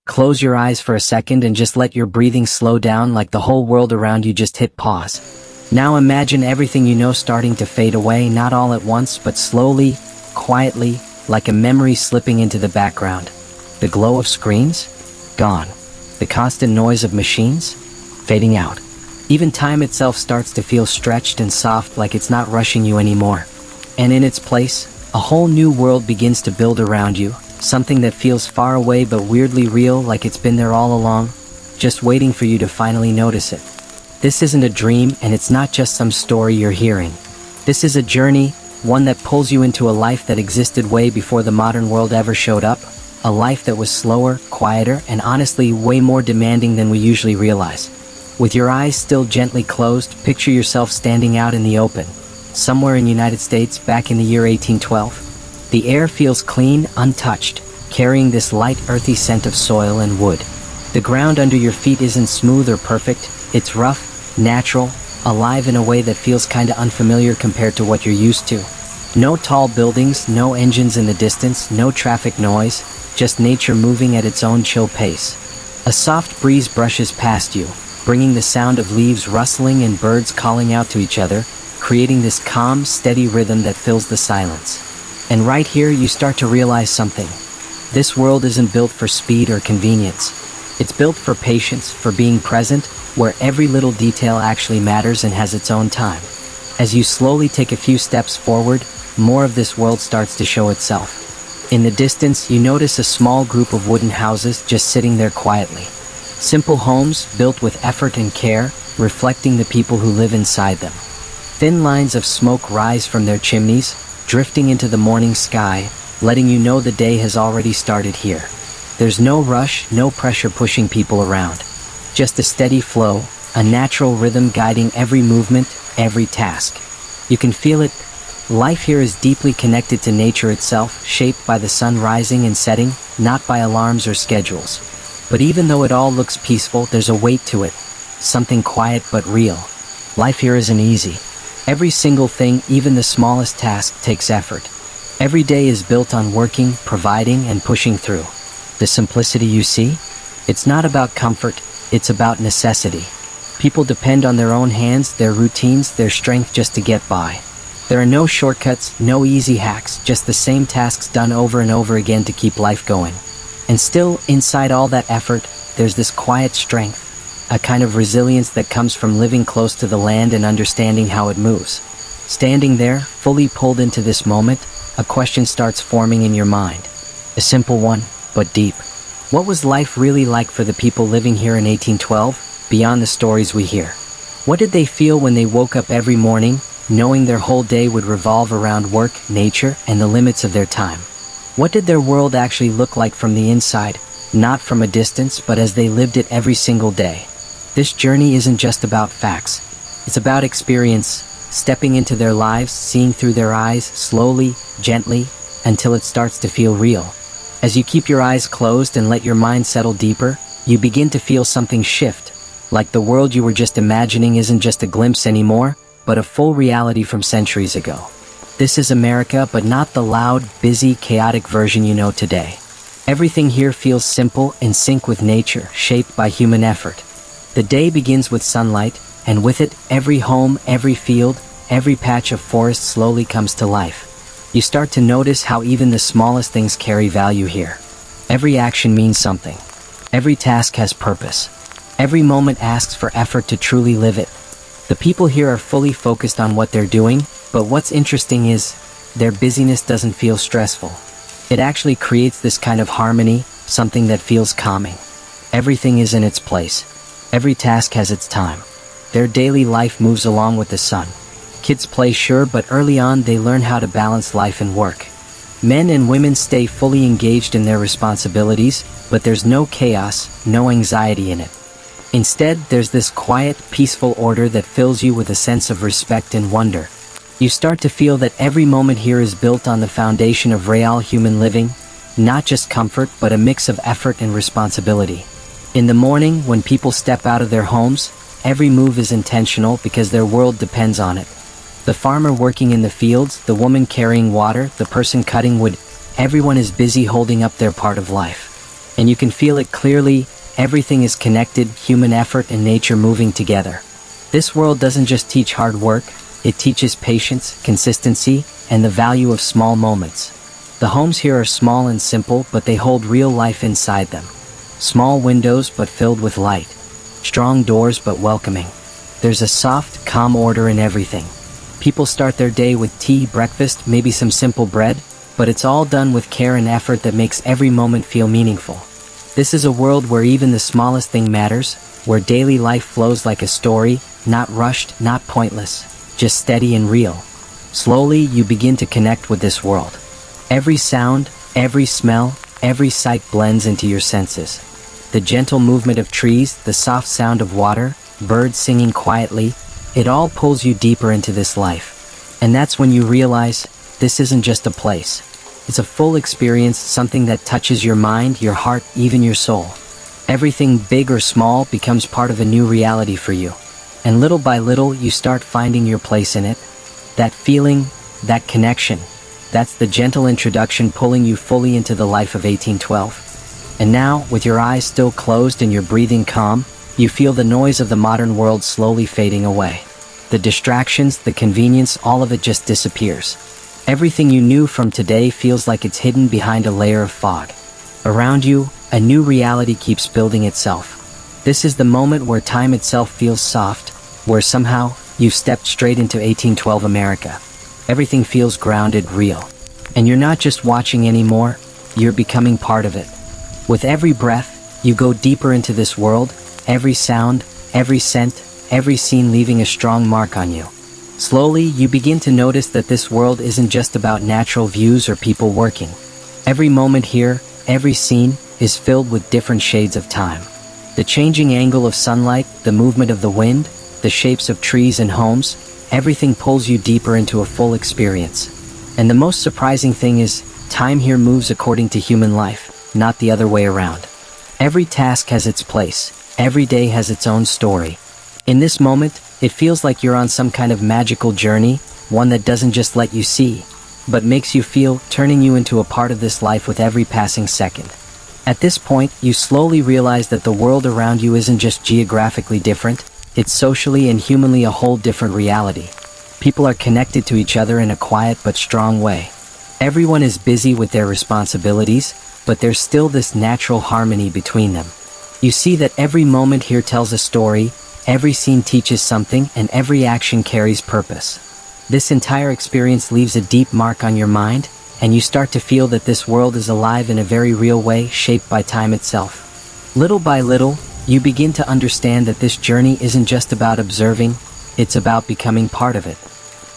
Close your eyes for a second and just let your breathing slow down like the whole world around you just hit pause. Now imagine everything you know starting to fade away, not all at once, but slowly, quietly, like a memory slipping into the background. The glow of screens? Gone. The constant noise of machines? Fading out. Even time itself starts to feel stretched and soft, like it's not rushing you anymore. And in its place, a whole new world begins to build around you, something that feels far away but weirdly real, like it's been there all along, just waiting for you to finally notice it. This isn't a dream, and it's not just some story you're hearing. This is a journey, one that pulls you into a life that existed way before the modern world ever showed up. A life that was slower, quieter, and honestly way more demanding than we usually realize. With your eyes still gently closed, picture yourself standing out in the open, somewhere in the United States back in the year 1812. The air feels clean, untouched, carrying this light, earthy scent of soil and wood. The ground under your feet isn't smooth or perfect, it's rough, natural, alive in a way that feels kinda unfamiliar compared to what you're used to. No tall buildings, no engines in the distance, no traffic noise, just nature moving at its own chill pace. A soft breeze brushes past you, bringing the sound of leaves rustling and birds calling out to each other, creating this calm, steady rhythm that fills the silence. And right here you start to realize something. This world isn't built for speed or convenience. It's built for patience, for being present, where every little detail actually matters and has its own time. As you slowly take a few steps forward, more of this world starts to show itself. In the distance, you notice a small group of wooden houses just sitting there quietly. Simple homes built with effort and care, reflecting the people who live inside them. Thin lines of smoke rise from their chimneys, drifting into the morning sky, letting you know the day has already started here. There's no rush, no pressure pushing people around. Just a steady flow, a natural rhythm guiding every movement, every task. You can feel it. Life here is deeply connected to nature itself, shaped by the sun rising and setting, not by alarms or schedules. But even though it all looks peaceful, there's a weight to it. Something quiet but real. Life here isn't easy. Every single thing, even the smallest task, takes effort. Every day is built on working, providing, and pushing through. The simplicity you see? It's not about comfort, it's about necessity. People depend on their own hands, their routines, their strength just to get by. There are no shortcuts, no easy hacks, just the same tasks done over and over again to keep life going. And still, inside all that effort, there's this quiet strength, a kind of resilience that comes from living close to the land and understanding how it moves. Standing there, fully pulled into this moment, a question starts forming in your mind. A simple one, but deep. What was life really like for the people living here in 1812, beyond the stories we hear? What did they feel when they woke up every morning, knowing their whole day would revolve around work, nature, and the limits of their time? What did their world actually look like from the inside, not from a distance, but as they lived it every single day? This journey isn't just about facts. It's about experience, stepping into their lives, seeing through their eyes, slowly, gently, until it starts to feel real. As you keep your eyes closed and let your mind settle deeper, you begin to feel something shift, like the world you were just imagining isn't just a glimpse anymore, but a full reality from centuries ago. This is America, but not the loud, busy, chaotic version you know today. Everything here feels simple, in sync with nature, shaped by human effort. The day begins with sunlight, and with it, every home, every field, every patch of forest slowly comes to life. You start to notice how even the smallest things carry value here. Every action means something. Every task has purpose. Every moment asks for effort to truly live it. The people here are fully focused on what they're doing, but what's interesting is, their busyness doesn't feel stressful. It actually creates this kind of harmony, something that feels calming. Everything is in its place. Every task has its time. Their daily life moves along with the sun. Kids play, sure, but early on they learn how to balance life and work. Men and women stay fully engaged in their responsibilities, but there's no chaos, no anxiety in it. Instead, there's this quiet, peaceful order that fills you with a sense of respect and wonder. You start to feel that every moment here is built on the foundation of real human living, not just comfort, but a mix of effort and responsibility. In the morning, when people step out of their homes, every move is intentional because their world depends on it. The farmer working in the fields, the woman carrying water, the person cutting wood, everyone is busy holding up their part of life. And you can feel it clearly. Everything is connected, human effort and nature moving together. This world doesn't just teach hard work, it teaches patience, consistency, and the value of small moments. The homes here are small and simple, but they hold real life inside them. Small windows but filled with light. Strong doors but welcoming. There's a soft, calm order in everything. People start their day with tea, breakfast, maybe some simple bread, but it's all done with care and effort that makes every moment feel meaningful. This is a world where even the smallest thing matters, where daily life flows like a story, not rushed, not pointless, just steady and real. Slowly, you begin to connect with this world. Every sound, every smell, every sight blends into your senses. The gentle movement of trees, the soft sound of water, birds singing quietly, it all pulls you deeper into this life. And that's when you realize, this isn't just a place. It's a full experience, something that touches your mind, your heart, even your soul. Everything big or small becomes part of a new reality for you. And little by little, you start finding your place in it. That feeling, that connection, that's the gentle introduction pulling you fully into the life of 1812. And now, with your eyes still closed and your breathing calm, you feel the noise of the modern world slowly fading away. The distractions, the convenience, all of it just disappears. Everything you knew from today feels like it's hidden behind a layer of fog. Around you, a new reality keeps building itself. This is the moment where time itself feels soft, where somehow, you've stepped straight into 1812 America. Everything feels grounded, real. And you're not just watching anymore, you're becoming part of it. With every breath, you go deeper into this world, every sound, every scent, every scene leaving a strong mark on you. Slowly, you begin to notice that this world isn't just about natural views or people working. Every moment here, every scene, is filled with different shades of time. The changing angle of sunlight, the movement of the wind, the shapes of trees and homes, everything pulls you deeper into a full experience. And the most surprising thing is, time here moves according to human life, not the other way around. Every task has its place, every day has its own story. In this moment, it feels like you're on some kind of magical journey, one that doesn't just let you see, but makes you feel, turning you into a part of this life with every passing second. At this point, you slowly realize that the world around you isn't just geographically different, it's socially and humanly a whole different reality. People are connected to each other in a quiet but strong way. Everyone is busy with their responsibilities, but there's still this natural harmony between them. You see that every moment here tells a story, every scene teaches something, and every action carries purpose. This entire experience leaves a deep mark on your mind, and you start to feel that this world is alive in a very real way, shaped by time itself. Little by little, you begin to understand that this journey isn't just about observing, it's about becoming part of it.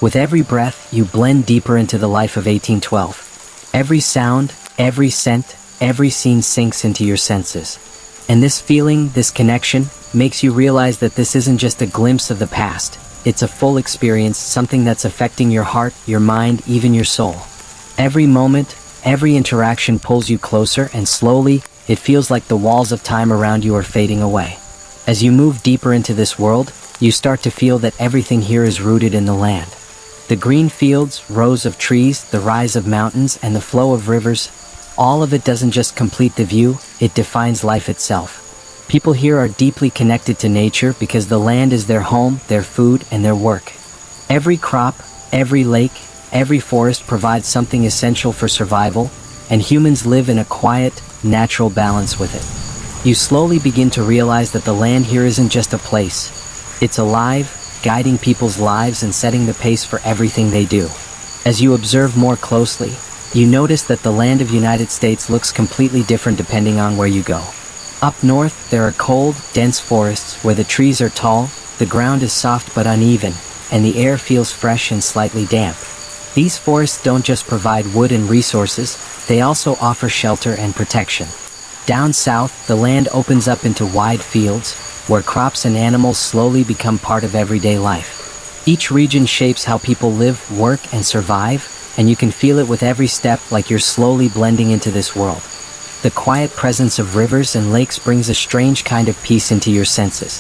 With every breath, you blend deeper into the life of 1812. Every sound, every scent, every scene sinks into your senses. And this feeling, this connection, makes you realize that this isn't just a glimpse of the past. It's a full experience, something that's affecting your heart, your mind, even your soul. Every moment, every interaction pulls you closer, and slowly, it feels like the walls of time around you are fading away. As you move deeper into this world, you start to feel that everything here is rooted in the land. The green fields, rows of trees, the rise of mountains, and the flow of rivers, all of it doesn't just complete the view, it defines life itself. People here are deeply connected to nature because the land is their home, their food, and their work. Every crop, every lake, every forest provides something essential for survival, and humans live in a quiet, natural balance with it. You slowly begin to realize that the land here isn't just a place. It's alive, guiding people's lives and setting the pace for everything they do. As you observe more closely, you notice that the land of United States looks completely different depending on where you go. Up north, there are cold, dense forests where the trees are tall, the ground is soft but uneven, and the air feels fresh and slightly damp. These forests don't just provide wood and resources, they also offer shelter and protection. Down south, the land opens up into wide fields, where crops and animals slowly become part of everyday life. Each region shapes how people live, work, and survive, and you can feel it with every step, like you're slowly blending into this world. The quiet presence of rivers and lakes brings a strange kind of peace into your senses.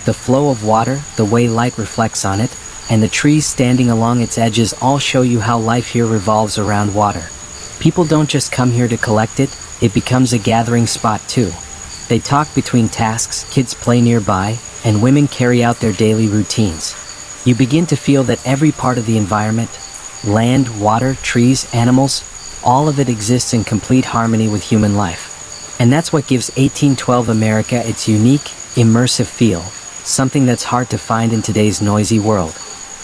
The flow of water, the way light reflects on it, and the trees standing along its edges all show you how life here revolves around water. People don't just come here to collect it, it becomes a gathering spot too. They talk between tasks, kids play nearby, and women carry out their daily routines. You begin to feel that every part of the environment, land, water, trees, animals, all of it exists in complete harmony with human life. And that's what gives 1812 America its unique, immersive feel, something that's hard to find in today's noisy world.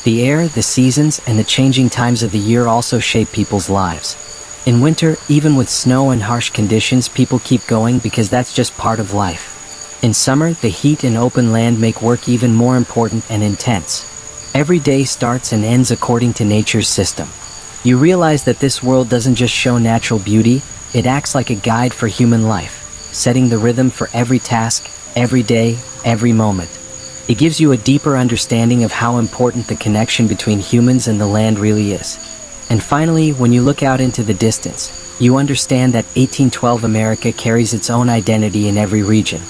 The air, the seasons, and the changing times of the year also shape people's lives. In winter, even with snow and harsh conditions, people keep going because that's just part of life. In summer, the heat and open land make work even more important and intense. Every day starts and ends according to nature's system. You realize that this world doesn't just show natural beauty, it acts like a guide for human life, setting the rhythm for every task, every day, every moment. It gives you a deeper understanding of how important the connection between humans and the land really is. And finally, when you look out into the distance, you understand that 1812 America carries its own identity in every region.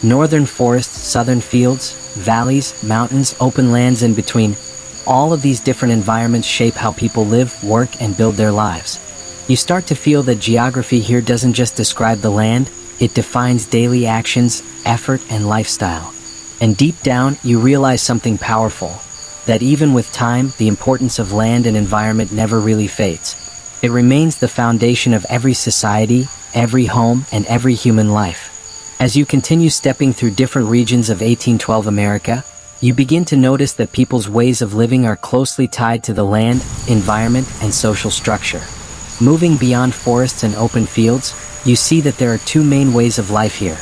Northern forests, southern fields, valleys, mountains, open lands in between. All of these different environments shape how people live, work, and build their lives. You start to feel that geography here doesn't just describe the land, it defines daily actions, effort, and lifestyle. And deep down, you realize something powerful, that even with time, the importance of land and environment never really fades. It remains the foundation of every society, every home, and every human life. As you continue stepping through different regions of 1812 America, you begin to notice that people's ways of living are closely tied to the land, environment, and social structure. Moving beyond forests and open fields, you see that there are two main ways of life here: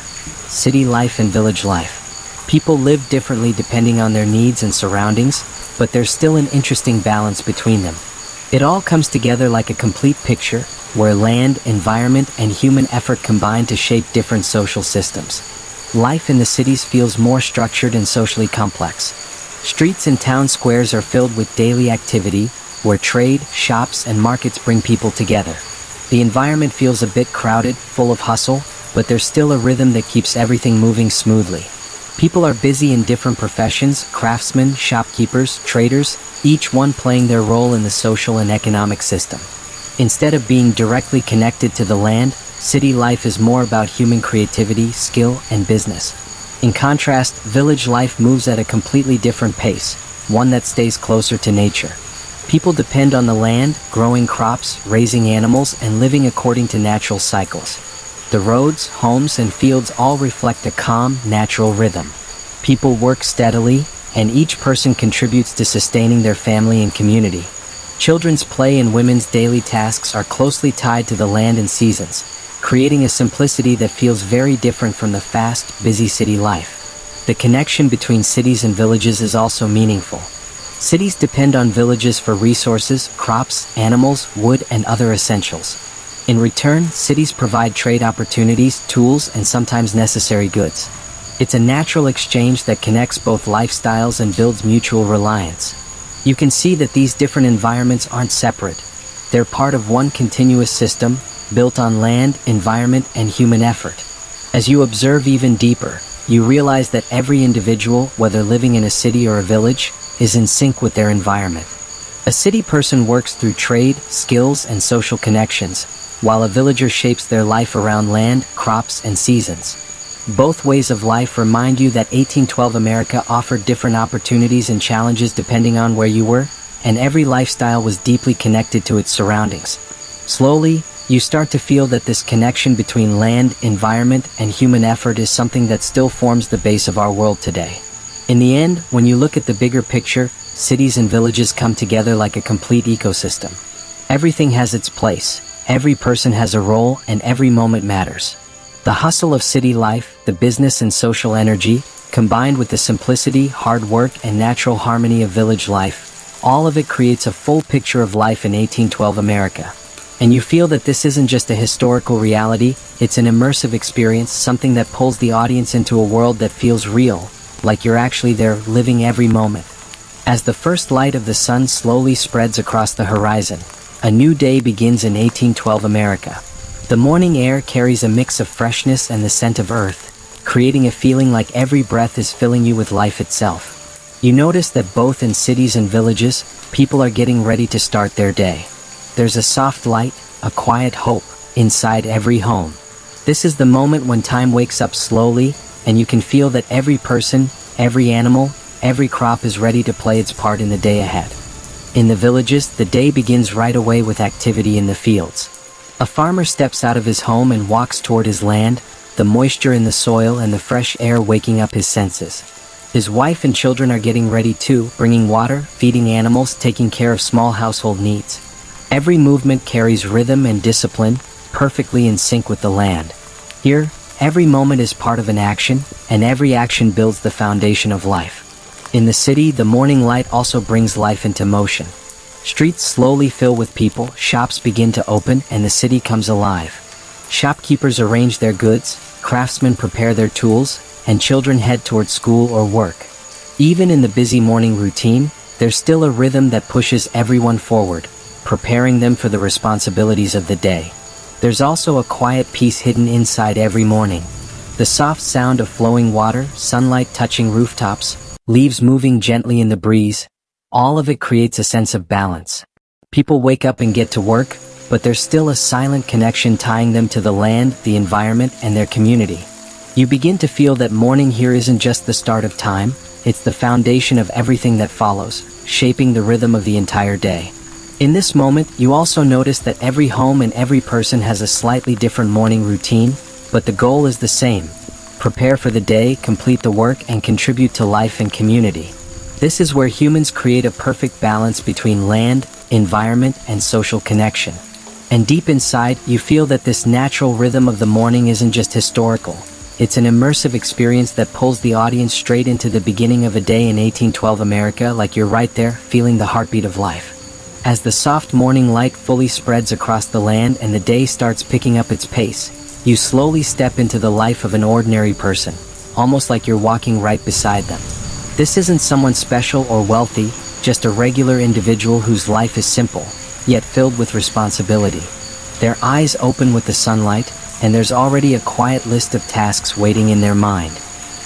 city life and village life. People live differently depending on their needs and surroundings, but there's still an interesting balance between them. It all comes together like a complete picture, where land, environment, and human effort combine to shape different social systems. Life in the cities feels more structured and socially complex. Streets and town squares are filled with daily activity, where trade, shops, and markets bring people together. The environment feels a bit crowded, full of hustle, but there's still a rhythm that keeps everything moving smoothly. People are busy in different professions: craftsmen, shopkeepers, traders, each one playing their role in the social and economic system. Instead of being directly connected to the land, city life is more about human creativity, skill, and business. In contrast, village life moves at a completely different pace, one that stays closer to nature. People depend on the land, growing crops, raising animals, and living according to natural cycles. The roads, homes, and fields all reflect a calm, natural rhythm. People work steadily, and each person contributes to sustaining their family and community. Children's play and women's daily tasks are closely tied to the land and seasons, creating a simplicity that feels very different from the fast, busy city life. The connection between cities and villages is also meaningful. Cities depend on villages for resources, crops, animals, wood, and other essentials. In return, cities provide trade opportunities, tools, and sometimes necessary goods. It's a natural exchange that connects both lifestyles and builds mutual reliance. You can see that these different environments aren't separate. They're part of one continuous system, built on land, environment, and human effort. As you observe even deeper, you realize that every individual, whether living in a city or a village, is in sync with their environment. A city person works through trade, skills, and social connections, while a villager shapes their life around land, crops, and seasons. Both ways of life remind you that 1812 America offered different opportunities and challenges depending on where you were, and every lifestyle was deeply connected to its surroundings. Slowly, you start to feel that this connection between land, environment, and human effort is something that still forms the base of our world today. In the end, when you look at the bigger picture, cities and villages come together like a complete ecosystem. Everything has its place, every person has a role, and every moment matters. The hustle of city life, the business and social energy, combined with the simplicity, hard work, and natural harmony of village life, all of it creates a full picture of life in 1812 America. And you feel that this isn't just a historical reality, it's an immersive experience, something that pulls the audience into a world that feels real, like you're actually there, living every moment. As the first light of the sun slowly spreads across the horizon, a new day begins in 1812 America. The morning air carries a mix of freshness and the scent of earth, creating a feeling like every breath is filling you with life itself. You notice that both in cities and villages, people are getting ready to start their day. There's a soft light, a quiet hope, inside every home. This is the moment when time wakes up slowly, and you can feel that every person, every animal, every crop is ready to play its part in the day ahead. In the villages, the day begins right away with activity in the fields. A farmer steps out of his home and walks toward his land, the moisture in the soil and the fresh air waking up his senses. His wife and children are getting ready too, bringing water, feeding animals, taking care of small household needs. Every movement carries rhythm and discipline, perfectly in sync with the land. Here, every moment is part of an action, and every action builds the foundation of life. In the city, the morning light also brings life into motion. Streets slowly fill with people, shops begin to open, and the city comes alive. Shopkeepers arrange their goods, craftsmen prepare their tools, and children head toward school or work. Even in the busy morning routine, there's still a rhythm that pushes everyone forward, preparing them for the responsibilities of the day. There's also a quiet peace hidden inside every morning. The soft sound of flowing water, sunlight touching rooftops, leaves moving gently in the breeze, all of it creates a sense of balance. People wake up and get to work, but there's still a silent connection tying them to the land, the environment, and their community. You begin to feel that morning here isn't just the start of time, it's the foundation of everything that follows, shaping the rhythm of the entire day. In this moment, you also notice that every home and every person has a slightly different morning routine, but the goal is the same. Prepare for the day, complete the work, and contribute to life and community. This is where humans create a perfect balance between land, environment, and social connection. And deep inside, you feel that this natural rhythm of the morning isn't just historical. It's an immersive experience that pulls the audience straight into the beginning of a day in 1812 America, like you're right there, feeling the heartbeat of life. As the soft morning light fully spreads across the land and the day starts picking up its pace, you slowly step into the life of an ordinary person, almost like you're walking right beside them. This isn't someone special or wealthy, just a regular individual whose life is simple, yet filled with responsibility. Their eyes open with the sunlight, and there's already a quiet list of tasks waiting in their mind.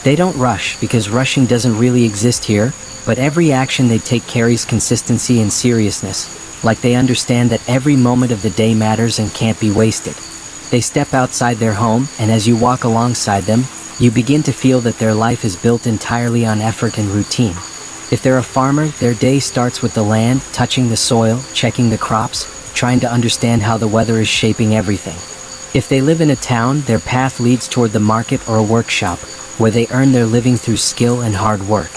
They don't rush, because rushing doesn't really exist here, but every action they take carries consistency and seriousness, like they understand that every moment of the day matters and can't be wasted. They step outside their home, and as you walk alongside them, you begin to feel that their life is built entirely on effort and routine. If they're a farmer, their day starts with the land, touching the soil, checking the crops, trying to understand how the weather is shaping everything. If they live in a town, their path leads toward the market or a workshop, where they earn their living through skill and hard work.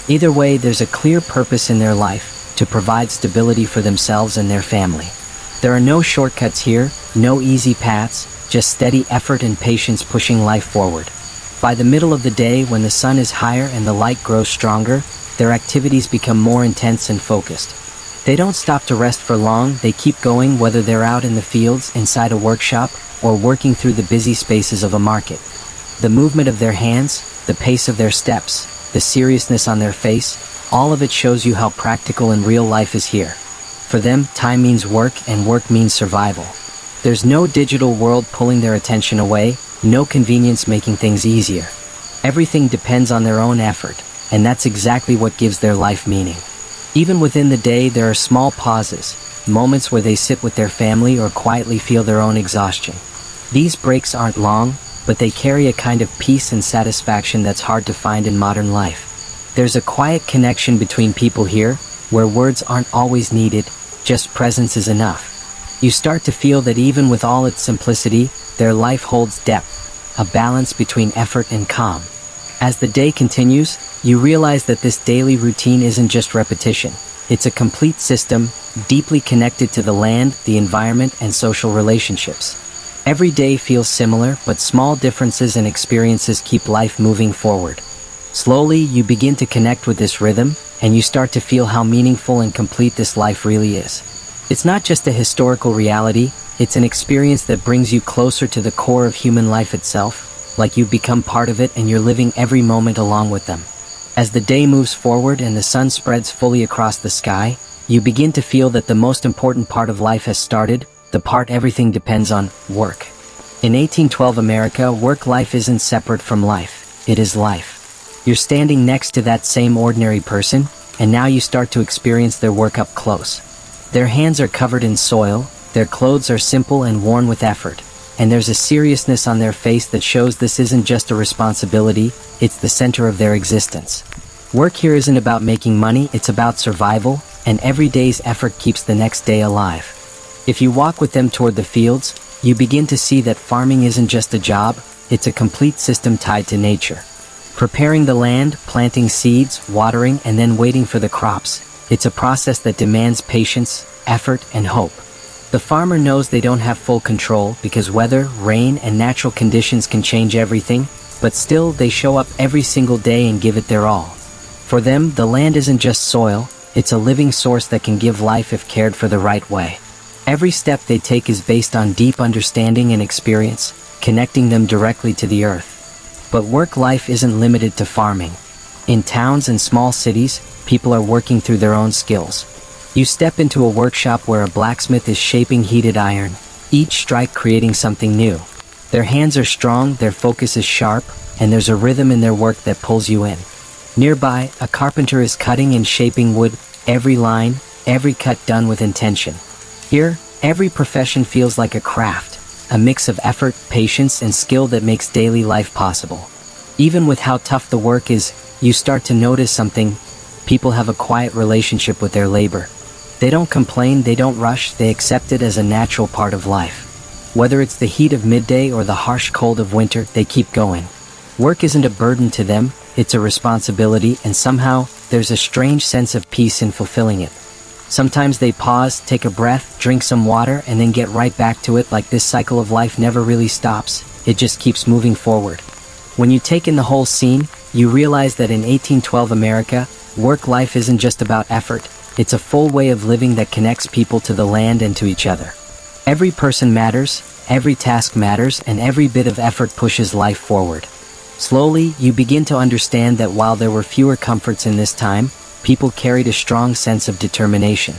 Either way, there's a clear purpose in their life, to provide stability for themselves and their family. There are no shortcuts here, no easy paths, just steady effort and patience pushing life forward. By the middle of the day, when the sun is higher and the light grows stronger, their activities become more intense and focused. They don't stop to rest for long, they keep going whether they're out in the fields, inside a workshop, or working through the busy spaces of a market. The movement of their hands, the pace of their steps, the seriousness on their face, all of it shows you how practical and real life is here. For them, time means work, and work means survival. There's no digital world pulling their attention away, no convenience making things easier. Everything depends on their own effort, and that's exactly what gives their life meaning. Even within the day, there are small pauses, moments where they sit with their family or quietly feel their own exhaustion. These breaks aren't long, but they carry a kind of peace and satisfaction that's hard to find in modern life. There's a quiet connection between people here, where words aren't always needed, just presence is enough. You start to feel that even with all its simplicity, their life holds depth, a balance between effort and calm. As the day continues, you realize that this daily routine isn't just repetition. It's a complete system, deeply connected to the land, the environment, and social relationships. Every day feels similar, but small differences and experiences keep life moving forward. Slowly, you begin to connect with this rhythm, and you start to feel how meaningful and complete this life really is. It's not just a historical reality, it's an experience that brings you closer to the core of human life itself, like you've become part of it and you're living every moment along with them. As the day moves forward and the sun spreads fully across the sky, you begin to feel that the most important part of life has started, the part everything depends on, work. In 1812 America, work life isn't separate from life, it is life. You're standing next to that same ordinary person, and now you start to experience their work up close. Their hands are covered in soil, their clothes are simple and worn with effort, and there's a seriousness on their face that shows this isn't just a responsibility, it's the center of their existence. Work here isn't about making money, it's about survival, and every day's effort keeps the next day alive. If you walk with them toward the fields, you begin to see that farming isn't just a job, it's a complete system tied to nature. Preparing the land, planting seeds, watering, and then waiting for the crops, it's a process that demands patience, effort, and hope. The farmer knows they don't have full control because weather, rain, and natural conditions can change everything, but still they show up every single day and give it their all. For them, the land isn't just soil, it's a living source that can give life if cared for the right way. Every step they take is based on deep understanding and experience, connecting them directly to the earth. But work life isn't limited to farming. In towns and small cities, people are working through their own skills. You step into a workshop where a blacksmith is shaping heated iron, each strike creating something new. Their hands are strong, their focus is sharp, and there's a rhythm in their work that pulls you in. Nearby, a carpenter is cutting and shaping wood, every line, every cut done with intention. Here, every profession feels like a craft, a mix of effort, patience, and skill that makes daily life possible. Even with how tough the work is, you start to notice something. People have a quiet relationship with their labor. They don't complain, they don't rush, they accept it as a natural part of life. Whether it's the heat of midday or the harsh cold of winter, they keep going. Work isn't a burden to them, it's a responsibility, and somehow, there's a strange sense of peace in fulfilling it. Sometimes they pause, take a breath, drink some water, and then get right back to it, like this cycle of life never really stops, it just keeps moving forward. When you take in the whole scene, you realize that in 1812 America, work life isn't just about effort, it's a full way of living that connects people to the land and to each other. Every person matters, every task matters, and every bit of effort pushes life forward. Slowly, you begin to understand that while there were fewer comforts in this time, people carried a strong sense of determination.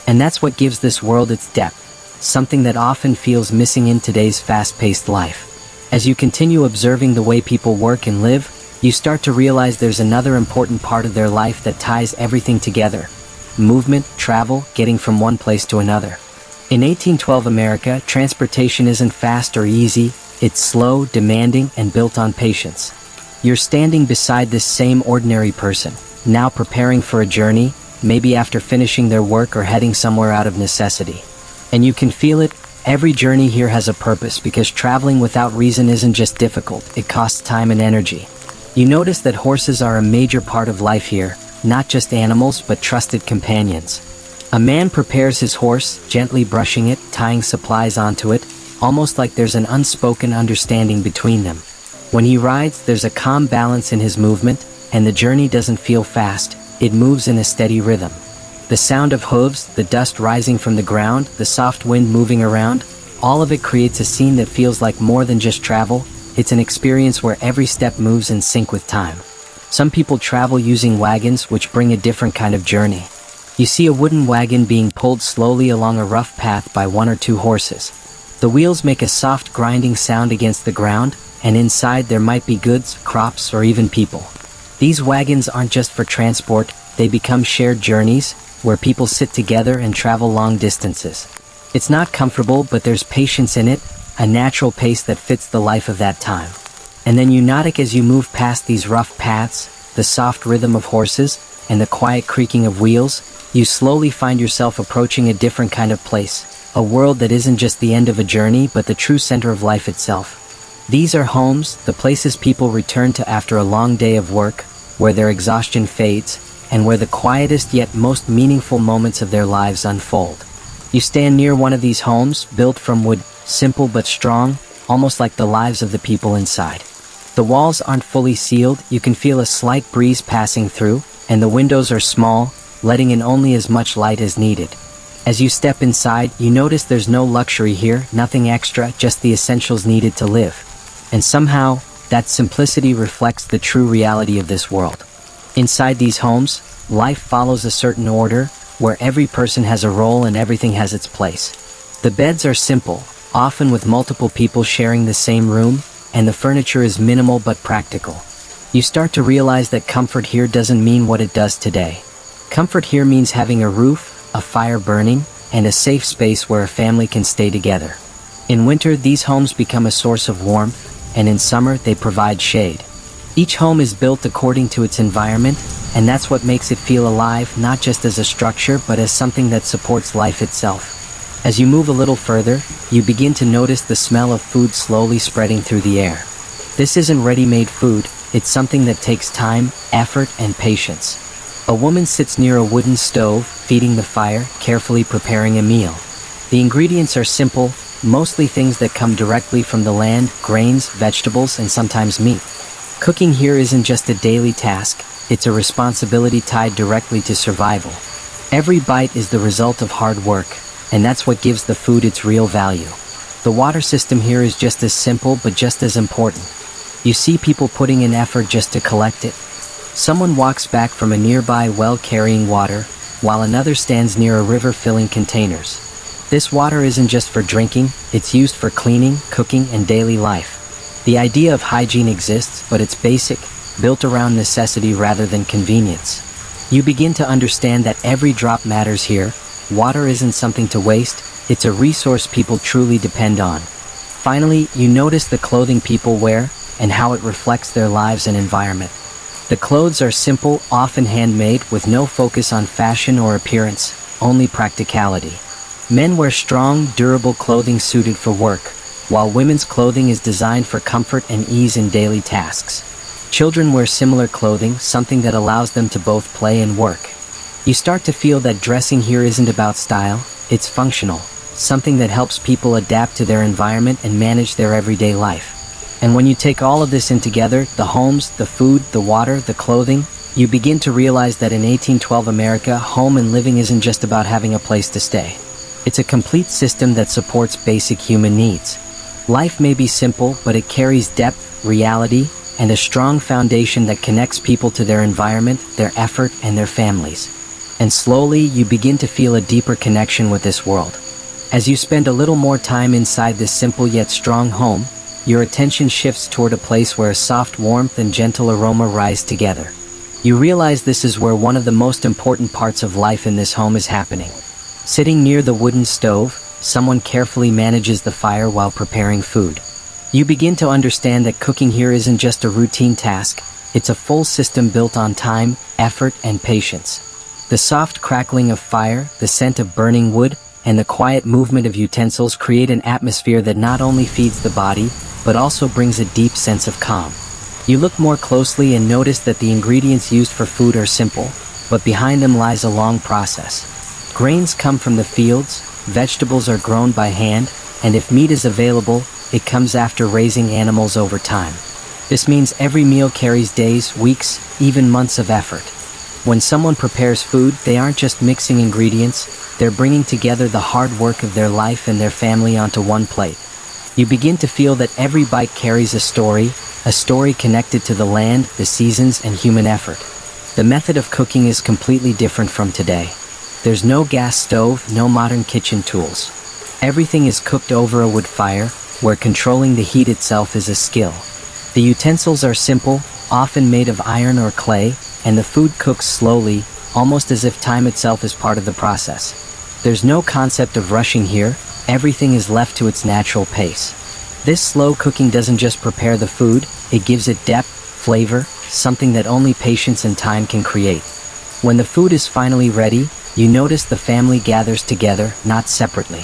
And that's what gives this world its depth, something that often feels missing in today's fast-paced life. As you continue observing the way people work and live, you start to realize there's another important part of their life that ties everything together. Movement, travel, getting from one place to another. In 1812 America, transportation isn't fast or easy, it's slow, demanding, and built on patience. You're standing beside this same ordinary person, now preparing for a journey, maybe after finishing their work or heading somewhere out of necessity. And you can feel it, every journey here has a purpose because traveling without reason isn't just difficult, it costs time and energy. You notice that horses are a major part of life here, not just animals but trusted companions. A man prepares his horse, gently brushing it, tying supplies onto it, almost like there's an unspoken understanding between them. When he rides, there's a calm balance in his movement, and the journey doesn't feel fast, it moves in a steady rhythm. The sound of hooves, the dust rising from the ground, the soft wind moving around, all of it creates a scene that feels like more than just travel, it's an experience where every step moves in sync with time. Some people travel using wagons, which bring a different kind of journey. You see a wooden wagon being pulled slowly along a rough path by one or two horses. The wheels make a soft grinding sound against the ground, and inside there might be goods, crops, or even people. These wagons aren't just for transport, they become shared journeys, where people sit together and travel long distances. It's not comfortable, but there's patience in it, a natural pace that fits the life of that time. And then you notice as you move past these rough paths, the soft rhythm of horses, and the quiet creaking of wheels, you slowly find yourself approaching a different kind of place, a world that isn't just the end of a journey but the true center of life itself. These are homes, the places people return to after a long day of work, where their exhaustion fades, and where the quietest yet most meaningful moments of their lives unfold. You stand near one of these homes, built from wood, simple but strong, almost like the lives of the people inside. The walls aren't fully sealed, you can feel a slight breeze passing through, and the windows are small, letting in only as much light as needed. As you step inside, you notice there's no luxury here, nothing extra, just the essentials needed to live. And somehow, that simplicity reflects the true reality of this world. Inside these homes, life follows a certain order, where every person has a role and everything has its place. The beds are simple, often with multiple people sharing the same room, and the furniture is minimal but practical. You start to realize that comfort here doesn't mean what it does today. Comfort here means having a roof, a fire burning, and a safe space where a family can stay together. In winter, these homes become a source of warmth, and in summer, they provide shade. Each home is built according to its environment, and that's what makes it feel alive, not just as a structure, but as something that supports life itself. As you move a little further, you begin to notice the smell of food slowly spreading through the air. This isn't ready-made food, it's something that takes time, effort, and patience. A woman sits near a wooden stove, feeding the fire, carefully preparing a meal. The ingredients are simple, mostly things that come directly from the land: grains, vegetables, and sometimes meat. Cooking here isn't just a daily task, it's a responsibility tied directly to survival. Every bite is the result of hard work, and that's what gives the food its real value. The water system here is just as simple but just as important. You see people putting in effort just to collect it. Someone walks back from a nearby well carrying water, while another stands near a river filling containers. This water isn't just for drinking, it's used for cleaning, cooking, and daily life. The idea of hygiene exists, but it's basic, built around necessity rather than convenience. You begin to understand that every drop matters here. Water isn't something to waste, it's a resource people truly depend on. Finally, you notice the clothing people wear, and how it reflects their lives and environment. The clothes are simple, often handmade, with no focus on fashion or appearance, only practicality. Men wear strong, durable clothing suited for work, while women's clothing is designed for comfort and ease in daily tasks. Children wear similar clothing, something that allows them to both play and work. You start to feel that dressing here isn't about style, it's functional, something that helps people adapt to their environment and manage their everyday life. And when you take all of this in together, the homes, the food, the water, the clothing, you begin to realize that in 1812 America, home and living isn't just about having a place to stay. It's a complete system that supports basic human needs. Life may be simple, but it carries depth, reality, and a strong foundation that connects people to their environment, their effort, and their families. And slowly, you begin to feel a deeper connection with this world. As you spend a little more time inside this simple yet strong home, your attention shifts toward a place where a soft warmth and gentle aroma rise together. You realize this is where one of the most important parts of life in this home is happening. Sitting near the wooden stove, someone carefully manages the fire while preparing food. You begin to understand that cooking here isn't just a routine task, it's a full system built on time, effort, and patience. The soft crackling of fire, the scent of burning wood, and the quiet movement of utensils create an atmosphere that not only feeds the body, but also brings a deep sense of calm. You look more closely and notice that the ingredients used for food are simple, but behind them lies a long process. Grains come from the fields, vegetables are grown by hand, and if meat is available, it comes after raising animals over time. This means every meal carries days, weeks, even months of effort. When someone prepares food, they aren't just mixing ingredients, they're bringing together the hard work of their life and their family onto one plate. You begin to feel that every bite carries a story connected to the land, the seasons, and human effort. The method of cooking is completely different from today. There's no gas stove, no modern kitchen tools. Everything is cooked over a wood fire, where controlling the heat itself is a skill. The utensils are simple, often made of iron or clay, and the food cooks slowly, almost as if time itself is part of the process. There's no concept of rushing here, everything is left to its natural pace. This slow cooking doesn't just prepare the food, it gives it depth, flavor, something that only patience and time can create. When the food is finally ready, you notice the family gathers together, not separately.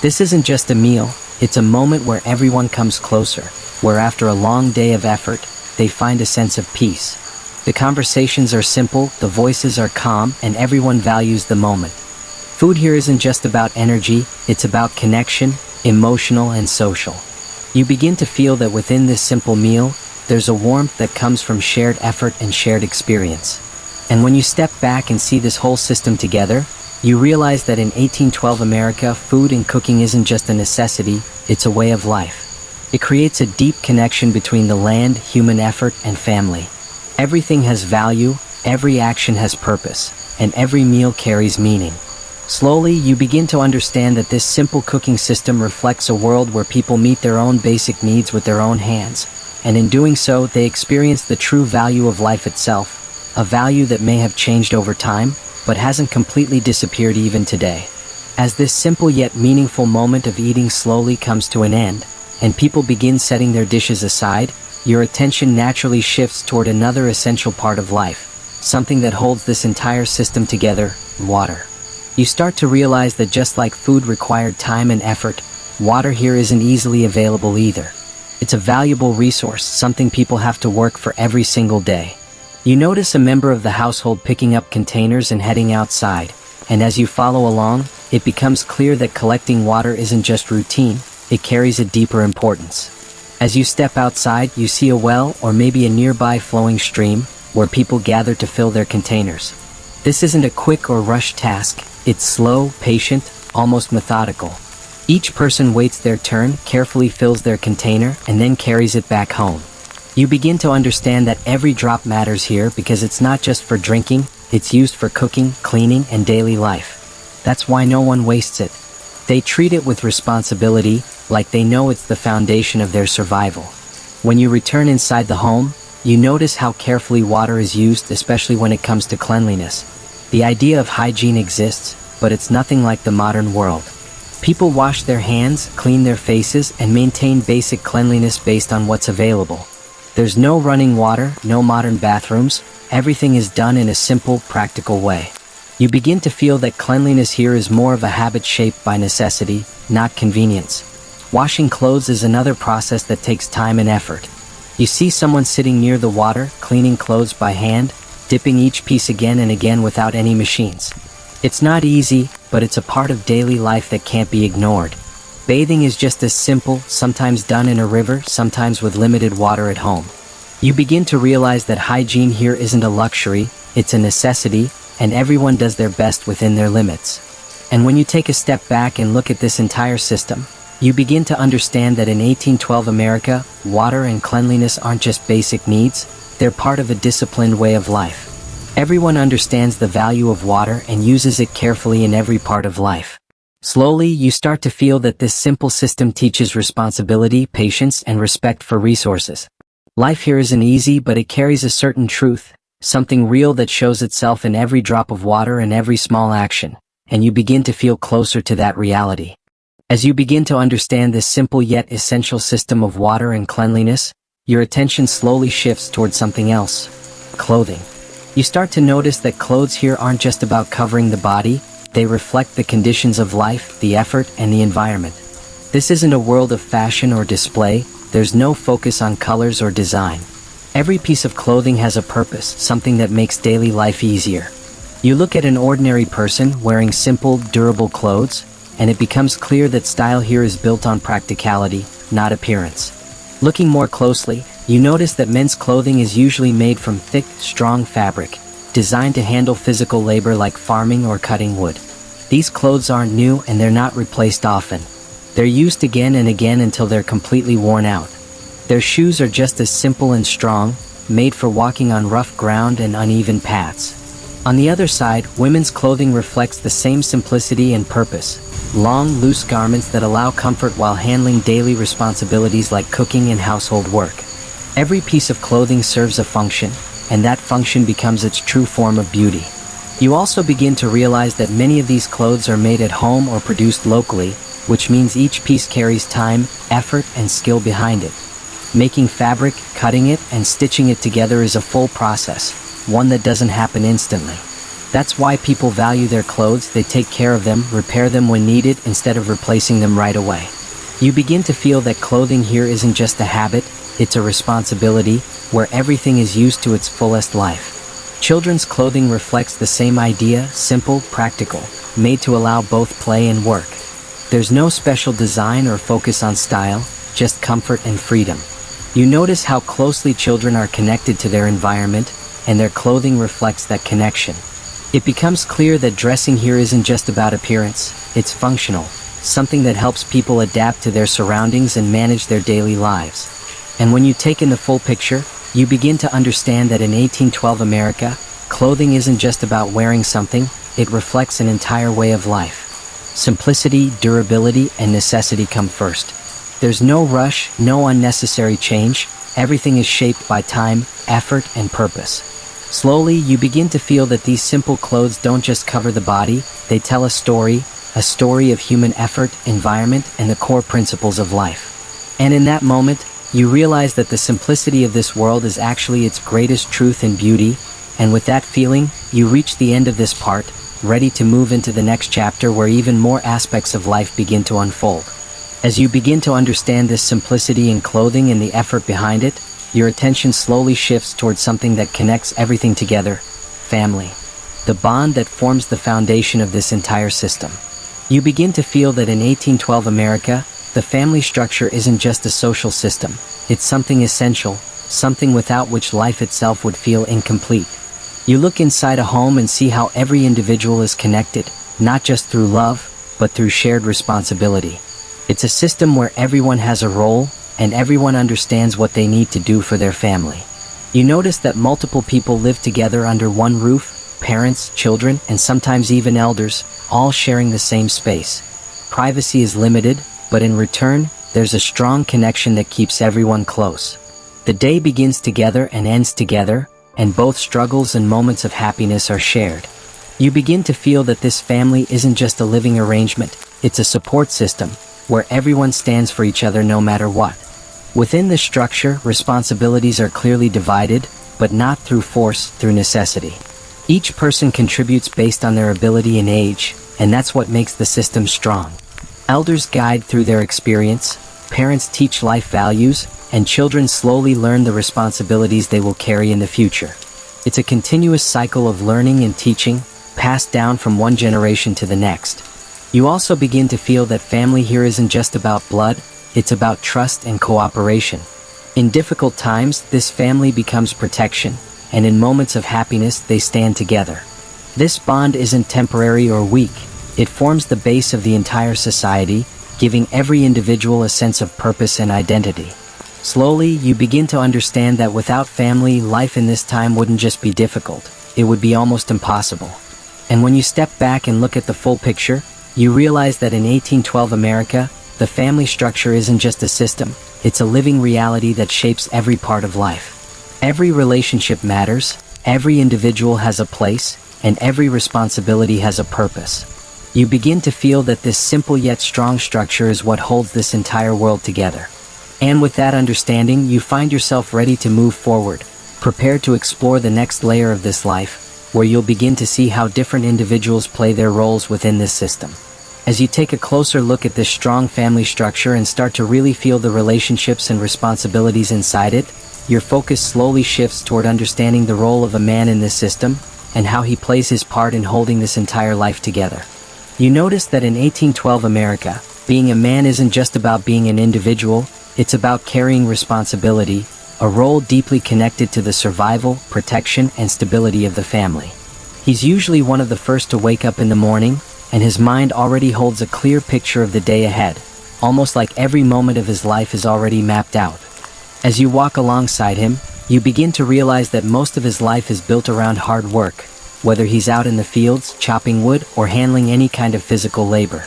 This isn't just a meal, it's a moment where everyone comes closer, where after a long day of effort, they find a sense of peace. The conversations are simple, the voices are calm, and everyone values the moment. Food here isn't just about energy, it's about connection, emotional and social. You begin to feel that within this simple meal, there's a warmth that comes from shared effort and shared experience. And when you step back and see this whole system together, you realize that in 1812 America, food and cooking isn't just a necessity, it's a way of life. It creates a deep connection between the land, human effort, and family. Everything has value, every action has purpose, and every meal carries meaning. Slowly, you begin to understand that this simple cooking system reflects a world where people meet their own basic needs with their own hands, and in doing so, they experience the true value of life itself, a value that may have changed over time, but hasn't completely disappeared even today. As this simple yet meaningful moment of eating slowly comes to an end, and people begin setting their dishes aside, your attention naturally shifts toward another essential part of life, something that holds this entire system together: water. You start to realize that just like food required time and effort, water here isn't easily available either. It's a valuable resource, something people have to work for every single day. You notice a member of the household picking up containers and heading outside, and as you follow along, it becomes clear that collecting water isn't just routine, it carries a deeper importance. As you step outside, you see a well or maybe a nearby flowing stream where people gather to fill their containers. This isn't a quick or rushed task, it's slow, patient, almost methodical. Each person waits their turn, carefully fills their container, and then carries it back home. You begin to understand that every drop matters here because it's not just for drinking, it's used for cooking, cleaning, and daily life. That's why no one wastes it. They treat it with responsibility, like they know it's the foundation of their survival. When you return inside the home, you notice how carefully water is used, especially when it comes to cleanliness. The idea of hygiene exists, but it's nothing like the modern world. People wash their hands, clean their faces, and maintain basic cleanliness based on what's available. There's no running water, no modern bathrooms, everything is done in a simple, practical way. You begin to feel that cleanliness here is more of a habit shaped by necessity, not convenience. Washing clothes is another process that takes time and effort. You see someone sitting near the water, cleaning clothes by hand, dipping each piece again and again without any machines. It's not easy, but it's a part of daily life that can't be ignored. Bathing is just as simple, sometimes done in a river, sometimes with limited water at home. You begin to realize that hygiene here isn't a luxury, it's a necessity, and everyone does their best within their limits. And when you take a step back and look at this entire system, you begin to understand that in 1812 America, water and cleanliness aren't just basic needs, they're part of a disciplined way of life. Everyone understands the value of water and uses it carefully in every part of life. Slowly, you start to feel that this simple system teaches responsibility, patience, and respect for resources. Life here isn't easy, but it carries a certain truth, something real that shows itself in every drop of water and every small action, and you begin to feel closer to that reality. As you begin to understand this simple yet essential system of water and cleanliness, your attention slowly shifts towards something else: clothing. You start to notice that clothes here aren't just about covering the body, they reflect the conditions of life, the effort, and the environment. This isn't a world of fashion or display, there's no focus on colors or design. Every piece of clothing has a purpose, something that makes daily life easier. You look at an ordinary person wearing simple, durable clothes, and it becomes clear that style here is built on practicality, not appearance. Looking more closely, you notice that men's clothing is usually made from thick, strong fabric, designed to handle physical labor like farming or cutting wood. These clothes aren't new and they're not replaced often. They're used again and again until they're completely worn out. Their shoes are just as simple and strong, made for walking on rough ground and uneven paths. On the other side, women's clothing reflects the same simplicity and purpose: long, loose garments that allow comfort while handling daily responsibilities like cooking and household work. Every piece of clothing serves a function, and that function becomes its true form of beauty. You also begin to realize that many of these clothes are made at home or produced locally, which means each piece carries time, effort, and skill behind it. Making fabric, cutting it, and stitching it together is a full process, one that doesn't happen instantly. That's why people value their clothes. They take care of them, repair them when needed instead of replacing them right away. You begin to feel that clothing here isn't just a habit, it's a responsibility, where everything is used to its fullest life. Children's clothing reflects the same idea: simple, practical, made to allow both play and work. There's no special design or focus on style, just comfort and freedom. You notice how closely children are connected to their environment, and their clothing reflects that connection. It becomes clear that dressing here isn't just about appearance, it's functional, something that helps people adapt to their surroundings and manage their daily lives. And when you take in the full picture, you begin to understand that in 1812 America, clothing isn't just about wearing something, it reflects an entire way of life. Simplicity, durability, and necessity come first. There's no rush, no unnecessary change, everything is shaped by time, effort, and purpose. Slowly, you begin to feel that these simple clothes don't just cover the body, they tell a story, a story of human effort, environment, and the core principles of life. And in that moment, you realize that the simplicity of this world is actually its greatest truth and beauty, and with that feeling, you reach the end of this part, ready to move into the next chapter where even more aspects of life begin to unfold. As you begin to understand this simplicity in clothing and the effort behind it, your attention slowly shifts towards something that connects everything together: family. The bond that forms the foundation of this entire system. You begin to feel that in 1812 America, the family structure isn't just a social system, it's something essential, something without which life itself would feel incomplete. You look inside a home and see how every individual is connected, not just through love, but through shared responsibility. It's a system where everyone has a role, and everyone understands what they need to do for their family. You notice that multiple people live together under one roof: parents, children, and sometimes even elders, all sharing the same space. Privacy is limited, but in return, there's a strong connection that keeps everyone close. The day begins together and ends together, and both struggles and moments of happiness are shared. You begin to feel that this family isn't just a living arrangement, it's a support system, where everyone stands for each other no matter what. Within this structure, responsibilities are clearly divided, but not through force, through necessity. Each person contributes based on their ability and age, and that's what makes the system strong. Elders guide through their experience, parents teach life values, and children slowly learn the responsibilities they will carry in the future. It's a continuous cycle of learning and teaching, passed down from one generation to the next. You also begin to feel that family here isn't just about blood, it's about trust and cooperation. In difficult times, this family becomes protection, and in moments of happiness, they stand together. This bond isn't temporary or weak, it forms the base of the entire society, giving every individual a sense of purpose and identity. Slowly, you begin to understand that without family, life in this time wouldn't just be difficult, it would be almost impossible. And when you step back and look at the full picture, you realize that in 1812 America, the family structure isn't just a system, it's a living reality that shapes every part of life. Every relationship matters, every individual has a place, and every responsibility has a purpose. You begin to feel that this simple yet strong structure is what holds this entire world together. And with that understanding, you find yourself ready to move forward, prepared to explore the next layer of this life, where you'll begin to see how different individuals play their roles within this system. As you take a closer look at this strong family structure and start to really feel the relationships and responsibilities inside it, your focus slowly shifts toward understanding the role of a man in this system, and how he plays his part in holding this entire life together. You notice that in 1812 America, being a man isn't just about being an individual, it's about carrying responsibility, a role deeply connected to the survival, protection, and stability of the family. He's usually one of the first to wake up in the morning, and his mind already holds a clear picture of the day ahead, almost like every moment of his life is already mapped out. As you walk alongside him, you begin to realize that most of his life is built around hard work, whether he's out in the fields, chopping wood, or handling any kind of physical labor.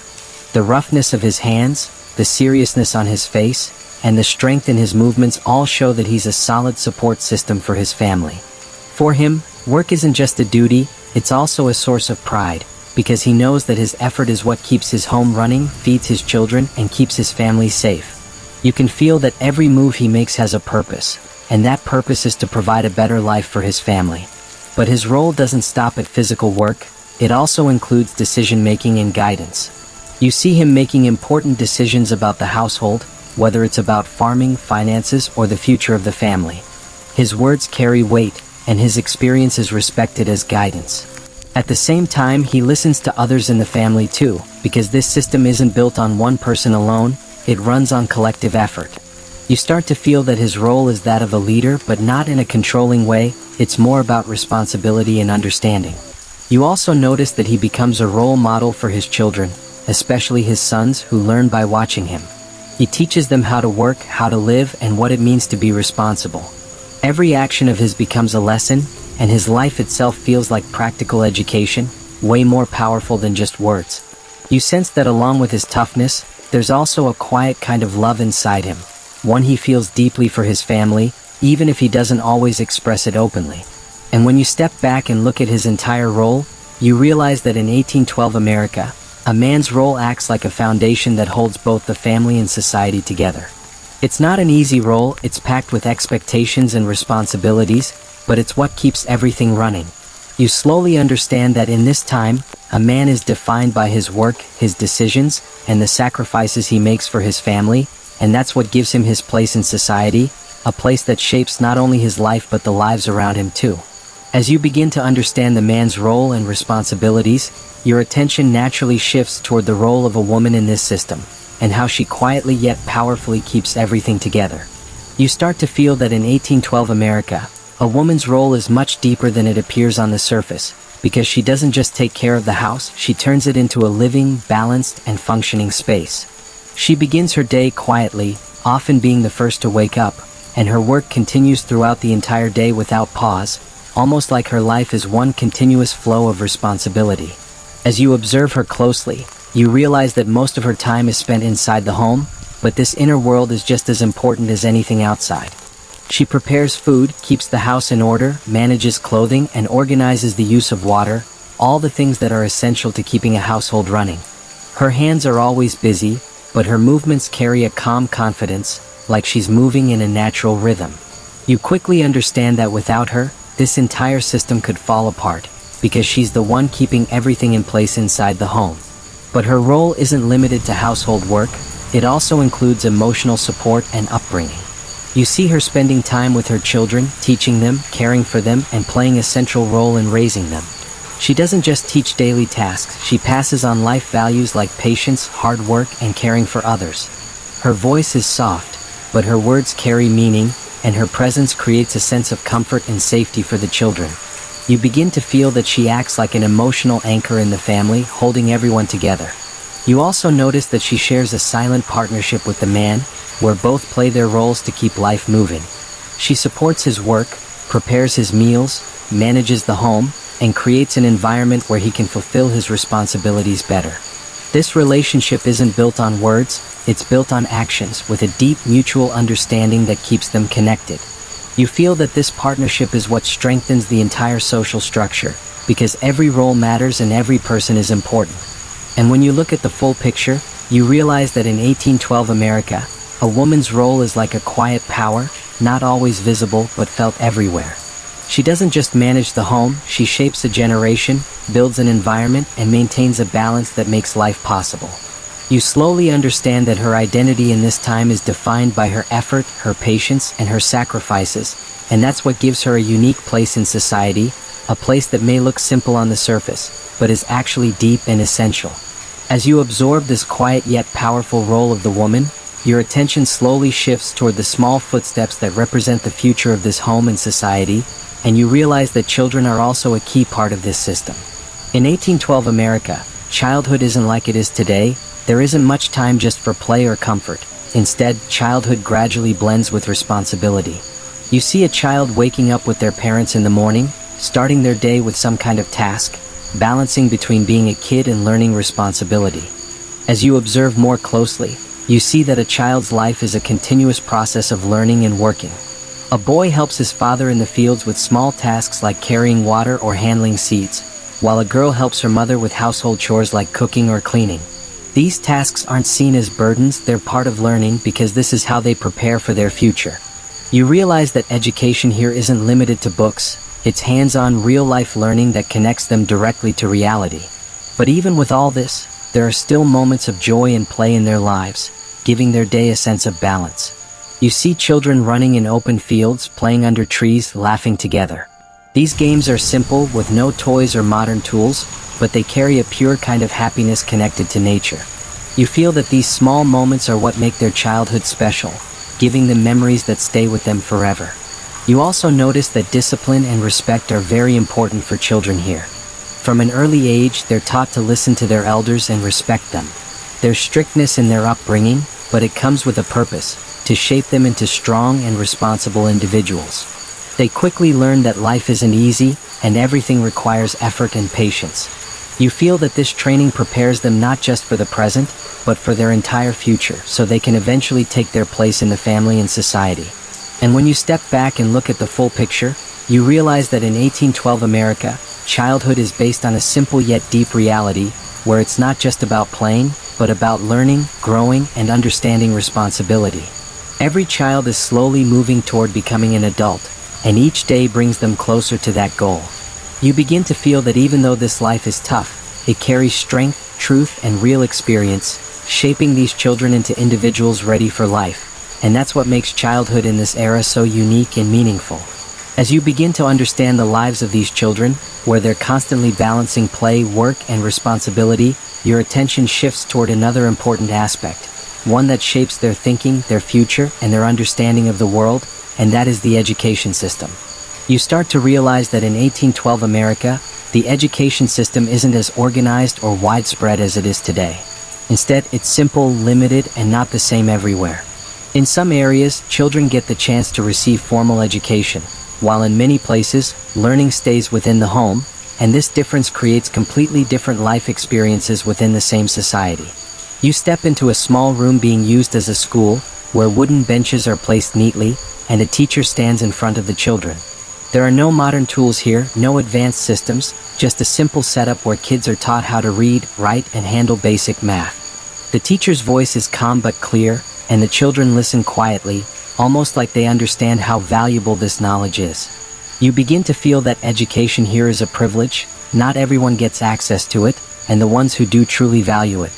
The roughness of his hands, the seriousness on his face, and the strength in his movements all show that he's a solid support system for his family. For him, work isn't just a duty, it's also a source of pride, because he knows that his effort is what keeps his home running, feeds his children, and keeps his family safe. You can feel that every move he makes has a purpose, and that purpose is to provide a better life for his family. But his role doesn't stop at physical work, it also includes decision-making and guidance. You see him making important decisions about the household, whether it's about farming, finances, or the future of the family. His words carry weight, and his experience is respected as guidance. At the same time, he listens to others in the family too, because this system isn't built on one person alone, it runs on collective effort. You start to feel that his role is that of a leader, but not in a controlling way, it's more about responsibility and understanding. You also notice that he becomes a role model for his children, especially his sons, who learn by watching him. He teaches them how to work, how to live, and what it means to be responsible. Every action of his becomes a lesson, and his life itself feels like practical education, way more powerful than just words. You sense that along with his toughness, there's also a quiet kind of love inside him, one he feels deeply for his family, even if he doesn't always express it openly. And when you step back and look at his entire role, you realize that in 1812 America, A man's role acts like a foundation that holds both the family and society together. It's not an easy role, it's packed with expectations and responsibilities, but it's what keeps everything running. You slowly understand that in this time, a man is defined by his work, his decisions, and the sacrifices he makes for his family, and that's what gives him his place in society, a place that shapes not only his life but the lives around him too. As you begin to understand the man's role and responsibilities, your attention naturally shifts toward the role of a woman in this system, and how she quietly yet powerfully keeps everything together. You start to feel that in 1812 America, a woman's role is much deeper than it appears on the surface, because she doesn't just take care of the house, she turns it into a living, balanced, and functioning space. She begins her day quietly, often being the first to wake up, and her work continues throughout the entire day without pause, almost like her life is one continuous flow of responsibility. As you observe her closely, you realize that most of her time is spent inside the home, but this inner world is just as important as anything outside. She prepares food, keeps the house in order, manages clothing, and organizes the use of water, all the things that are essential to keeping a household running. Her hands are always busy, but her movements carry a calm confidence, like she's moving in a natural rhythm. You quickly understand that without her, this entire system could fall apart, because she's the one keeping everything in place inside the home. But her role isn't limited to household work, it also includes emotional support and upbringing. You see her spending time with her children, teaching them, caring for them, and playing a central role in raising them. She doesn't just teach daily tasks, she passes on life values like patience, hard work, and caring for others. Her voice is soft, but her words carry meaning, and her presence creates a sense of comfort and safety for the children. You begin to feel that she acts like an emotional anchor in the family, holding everyone together. You also notice that she shares a silent partnership with the man, where both play their roles to keep life moving. She supports his work, prepares his meals, manages the home, and creates an environment where he can fulfill his responsibilities better. This relationship isn't built on words, it's built on actions, with a deep mutual understanding that keeps them connected. You feel that this partnership is what strengthens the entire social structure, because every role matters and every person is important. And when you look at the full picture, you realize that in 1812 America, a woman's role is like a quiet power, not always visible but felt everywhere. She doesn't just manage the home, she shapes a generation, builds an environment, and maintains a balance that makes life possible. You slowly understand that her identity in this time is defined by her effort, her patience, and her sacrifices, and that's what gives her a unique place in society, a place that may look simple on the surface, but is actually deep and essential. As you absorb this quiet yet powerful role of the woman, your attention slowly shifts toward the small footsteps that represent the future of this home and society, and you realize that children are also a key part of this system. In 1812 America, childhood isn't like it is today. There isn't much time just for play or comfort. Instead, childhood gradually blends with responsibility. You see a child waking up with their parents in the morning, starting their day with some kind of task, balancing between being a kid and learning responsibility. As you observe more closely, you see that a child's life is a continuous process of learning and working. A boy helps his father in the fields with small tasks like carrying water or handling seeds, while a girl helps her mother with household chores like cooking or cleaning. These tasks aren't seen as burdens, they're part of learning because this is how they prepare for their future. You realize that education here isn't limited to books, it's hands-on real-life learning that connects them directly to reality. But even with all this, there are still moments of joy and play in their lives, giving their day a sense of balance. You see children running in open fields, playing under trees, laughing together. These games are simple, with no toys or modern tools, but they carry a pure kind of happiness connected to nature. You feel that these small moments are what make their childhood special, giving them memories that stay with them forever. You also notice that discipline and respect are very important for children here. From an early age, they're taught to listen to their elders and respect them. There's strictness in their upbringing, but it comes with a purpose, to shape them into strong and responsible individuals. They quickly learn that life isn't easy, and everything requires effort and patience. You feel that this training prepares them not just for the present, but for their entire future, so they can eventually take their place in the family and society. And when you step back and look at the full picture, you realize that in 1812 America, childhood is based on a simple yet deep reality, where it's not just about playing, but about learning, growing, and understanding responsibility. Every child is slowly moving toward becoming an adult, and each day brings them closer to that goal. You begin to feel that even though this life is tough, it carries strength, truth, and real experience, shaping these children into individuals ready for life. And that's what makes childhood in this era so unique and meaningful. As you begin to understand the lives of these children, where they're constantly balancing play, work, and responsibility, your attention shifts toward another important aspect, one that shapes their thinking, their future, and their understanding of the world, and that is the education system. You start to realize that in 1812 America, the education system isn't as organized or widespread as it is today. Instead, it's simple, limited, and not the same everywhere. In some areas, children get the chance to receive formal education, while in many places, learning stays within the home, and this difference creates completely different life experiences within the same society. You step into a small room being used as a school, where wooden benches are placed neatly, and a teacher stands in front of the children. There are no modern tools here, no advanced systems, just a simple setup where kids are taught how to read, write, and handle basic math. The teacher's voice is calm but clear, and the children listen quietly, almost like they understand how valuable this knowledge is. You begin to feel that education here is a privilege, not everyone gets access to it, and the ones who do truly value it.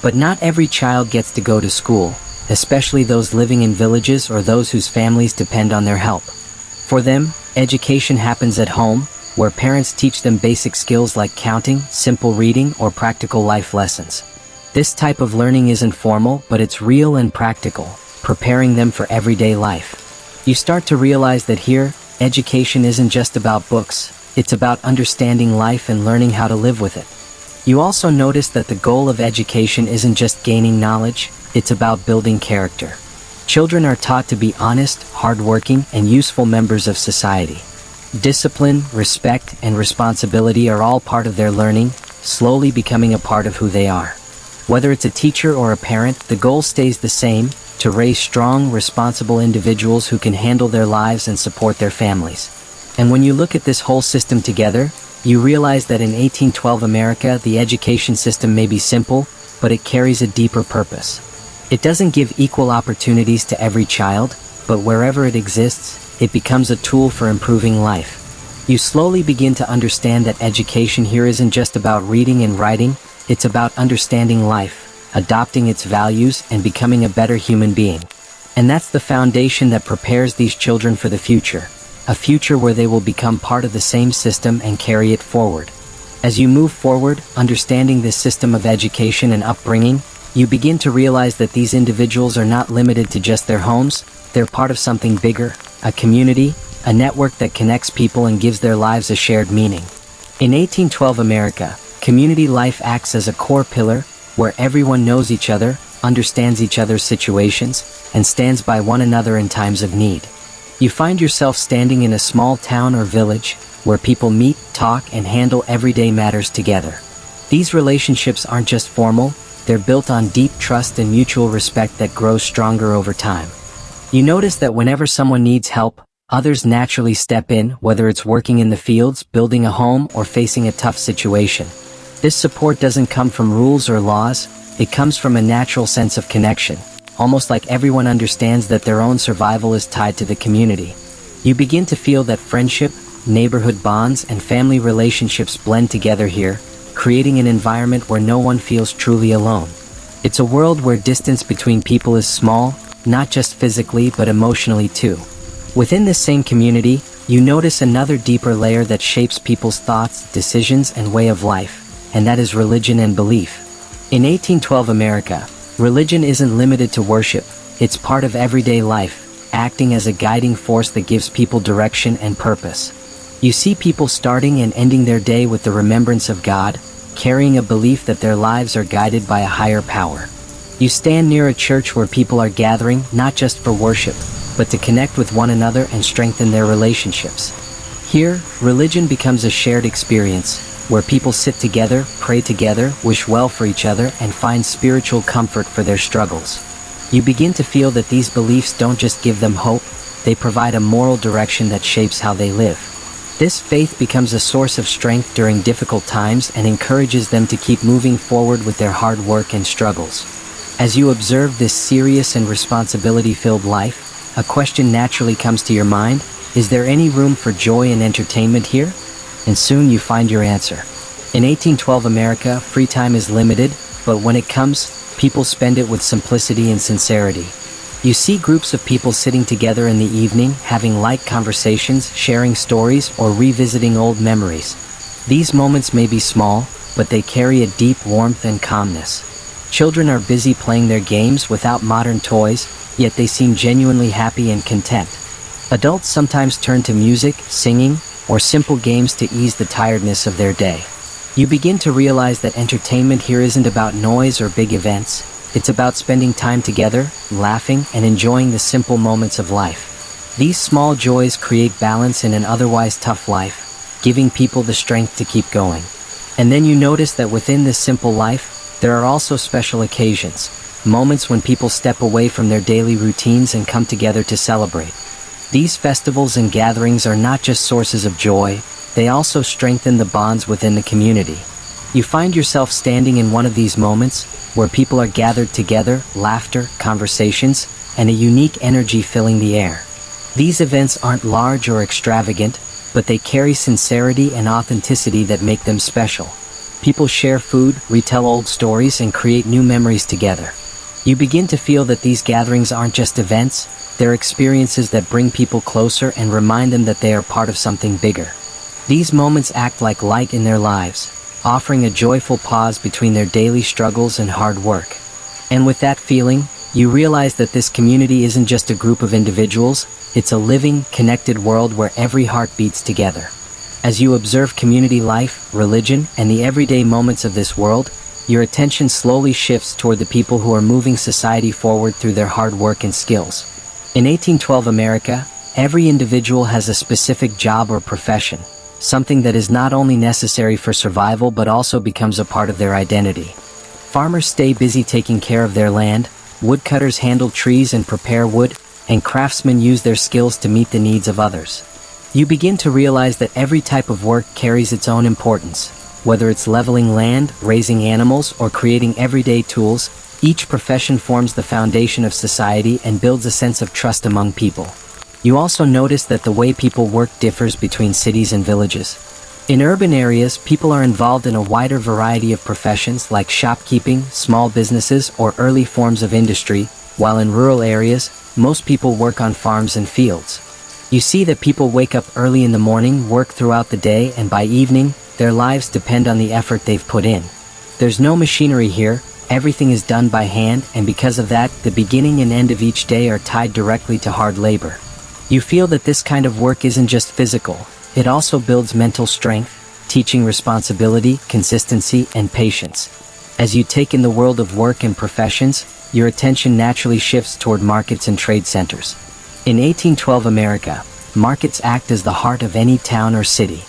But not every child gets to go to school, especially those living in villages or those whose families depend on their help. For them, education happens at home, where parents teach them basic skills like counting, simple reading, or practical life lessons. This type of learning isn't formal, but it's real and practical, preparing them for everyday life. You start to realize that here, education isn't just about books, it's about understanding life and learning how to live with it. You also notice that the goal of education isn't just gaining knowledge, it's about building character. Children are taught to be honest, hardworking, and useful members of society. Discipline, respect, and responsibility are all part of their learning, slowly becoming a part of who they are. Whether it's a teacher or a parent, the goal stays the same, to raise strong, responsible individuals who can handle their lives and support their families. And when you look at this whole system together, you realize that in 1812 America, the education system may be simple, but it carries a deeper purpose. It doesn't give equal opportunities to every child, but wherever it exists, it becomes a tool for improving life. You slowly begin to understand that education here isn't just about reading and writing, it's about understanding life, adopting its values, and becoming a better human being. And that's the foundation that prepares these children for the future, a future where they will become part of the same system and carry it forward. As you move forward, understanding this system of education and upbringing, you begin to realize that these individuals are not limited to just their homes, they're part of something bigger, a community, a network that connects people and gives their lives a shared meaning. In 1812 America, community life acts as a core pillar, where everyone knows each other, understands each other's situations, and stands by one another in times of need. You find yourself standing in a small town or village, where people meet, talk, and handle everyday matters together. These relationships aren't just formal, they're built on deep trust and mutual respect that grows stronger over time. You notice that whenever someone needs help, others naturally step in, whether it's working in the fields, building a home, or facing a tough situation. This support doesn't come from rules or laws, it comes from a natural sense of connection, almost like everyone understands that their own survival is tied to the community. You begin to feel that friendship, neighborhood bonds, and family relationships blend together here, creating an environment where no one feels truly alone. It's a world where distance between people is small, not just physically but emotionally too. Within this same community, you notice another deeper layer that shapes people's thoughts, decisions, and way of life, and that is religion and belief. In 1812 America, religion isn't limited to worship, it's part of everyday life, acting as a guiding force that gives people direction and purpose. You see people starting and ending their day with the remembrance of God, carrying a belief that their lives are guided by a higher power. You stand near a church where people are gathering not just for worship, but to connect with one another and strengthen their relationships. Here, religion becomes a shared experience, where people sit together, pray together, wish well for each other, and find spiritual comfort for their struggles. You begin to feel that these beliefs don't just give them hope, they provide a moral direction that shapes how they live. This faith becomes a source of strength during difficult times and encourages them to keep moving forward with their hard work and struggles. As you observe this serious and responsibility-filled life, a question naturally comes to your mind: is there any room for joy and entertainment here? And soon you find your answer. In 1812 America, free time is limited, but when it comes, people spend it with simplicity and sincerity. You see groups of people sitting together in the evening, having light conversations, sharing stories, or revisiting old memories. These moments may be small, but they carry a deep warmth and calmness. Children are busy playing their games without modern toys, yet they seem genuinely happy and content. Adults sometimes turn to music, singing, or simple games to ease the tiredness of their day. You begin to realize that entertainment here isn't about noise or big events. It's about spending time together, laughing, and enjoying the simple moments of life. These small joys create balance in an otherwise tough life, giving people the strength to keep going. And then you notice that within this simple life, there are also special occasions, moments when people step away from their daily routines and come together to celebrate. These festivals and gatherings are not just sources of joy, they also strengthen the bonds within the community. You find yourself standing in one of these moments, where people are gathered together, laughter, conversations, and a unique energy filling the air. These events aren't large or extravagant, but they carry sincerity and authenticity that make them special. People share food, retell old stories, and create new memories together. You begin to feel that these gatherings aren't just events, they're experiences that bring people closer and remind them that they are part of something bigger. These moments act like light in their lives, offering a joyful pause between their daily struggles and hard work. And with that feeling, you realize that this community isn't just a group of individuals, it's a living, connected world where every heart beats together. As you observe community life, religion, and the everyday moments of this world, your attention slowly shifts toward the people who are moving society forward through their hard work and skills. In 1812 America, every individual has a specific job or profession, something that is not only necessary for survival but also becomes a part of their identity. Farmers stay busy taking care of their land, woodcutters handle trees and prepare wood, and craftsmen use their skills to meet the needs of others. You begin to realize that every type of work carries its own importance. Whether it's leveling land, raising animals, or creating everyday tools, each profession forms the foundation of society and builds a sense of trust among people. You also notice that the way people work differs between cities and villages. In urban areas, people are involved in a wider variety of professions like shopkeeping, small businesses, or early forms of industry, while in rural areas, most people work on farms and fields. You see that people wake up early in the morning, work throughout the day, and by evening, their lives depend on the effort they've put in. There's no machinery here, everything is done by hand, and because of that, the beginning and end of each day are tied directly to hard labor. You feel that this kind of work isn't just physical, it also builds mental strength, teaching responsibility, consistency, and patience. As you take in the world of work and professions, your attention naturally shifts toward markets and trade centers. In 1812 America, markets act as the heart of any town or city.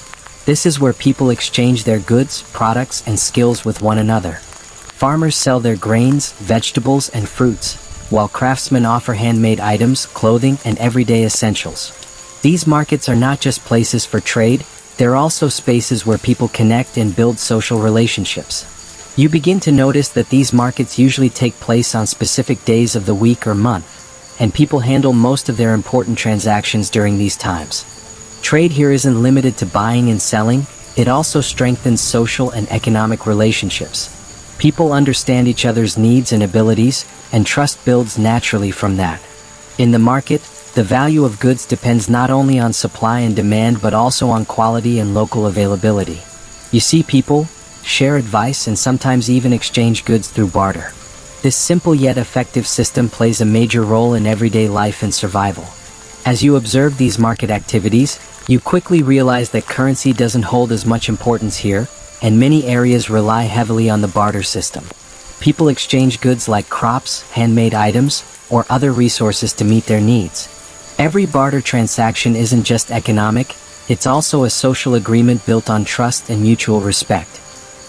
This is where people exchange their goods, products, and skills with one another. Farmers sell their grains, vegetables, and fruits, while craftsmen offer handmade items, clothing, and everyday essentials. These markets are not just places for trade, they're also spaces where people connect and build social relationships. You begin to notice that these markets usually take place on specific days of the week or month, and people handle most of their important transactions during these times. Trade here isn't limited to buying and selling, it also strengthens social and economic relationships. People understand each other's needs and abilities, and trust builds naturally from that. In the market, the value of goods depends not only on supply and demand but also on quality and local availability. You see people share advice and sometimes even exchange goods through barter. This simple yet effective system plays a major role in everyday life and survival. As you observe these market activities, you quickly realize that currency doesn't hold as much importance here, and many areas rely heavily on the barter system. People exchange goods like crops, handmade items, or other resources to meet their needs. Every barter transaction isn't just economic, it's also a social agreement built on trust and mutual respect.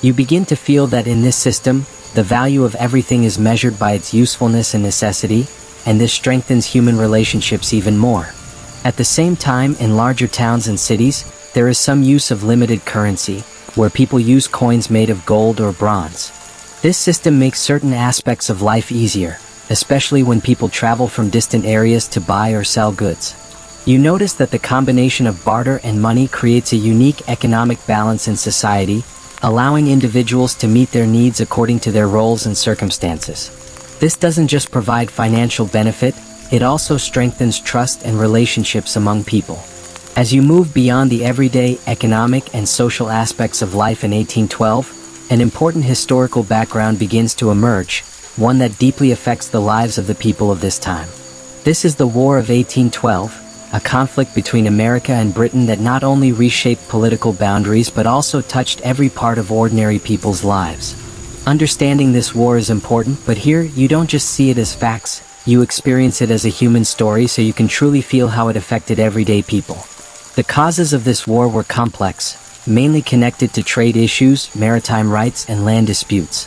You begin to feel that in this system, the value of everything is measured by its usefulness and necessity, and this strengthens human relationships even more. At the same time, in larger towns and cities, there is some use of limited currency, where people use coins made of gold or bronze. This system makes certain aspects of life easier, especially when people travel from distant areas to buy or sell goods. You notice that the combination of barter and money creates a unique economic balance in society, allowing individuals to meet their needs according to their roles and circumstances. This doesn't just provide financial benefit, it also strengthens trust and relationships among people. As you move beyond the everyday economic and social aspects of life in 1812, an important historical background begins to emerge, one that deeply affects the lives of the people of this time. This is the War of 1812, a conflict between America and Britain that not only reshaped political boundaries but also touched every part of ordinary people's lives. Understanding this war is important, but here you don't just see it as facts, you experience it as a human story so you can truly feel how it affected everyday people. The causes of this war were complex, mainly connected to trade issues, maritime rights, and land disputes.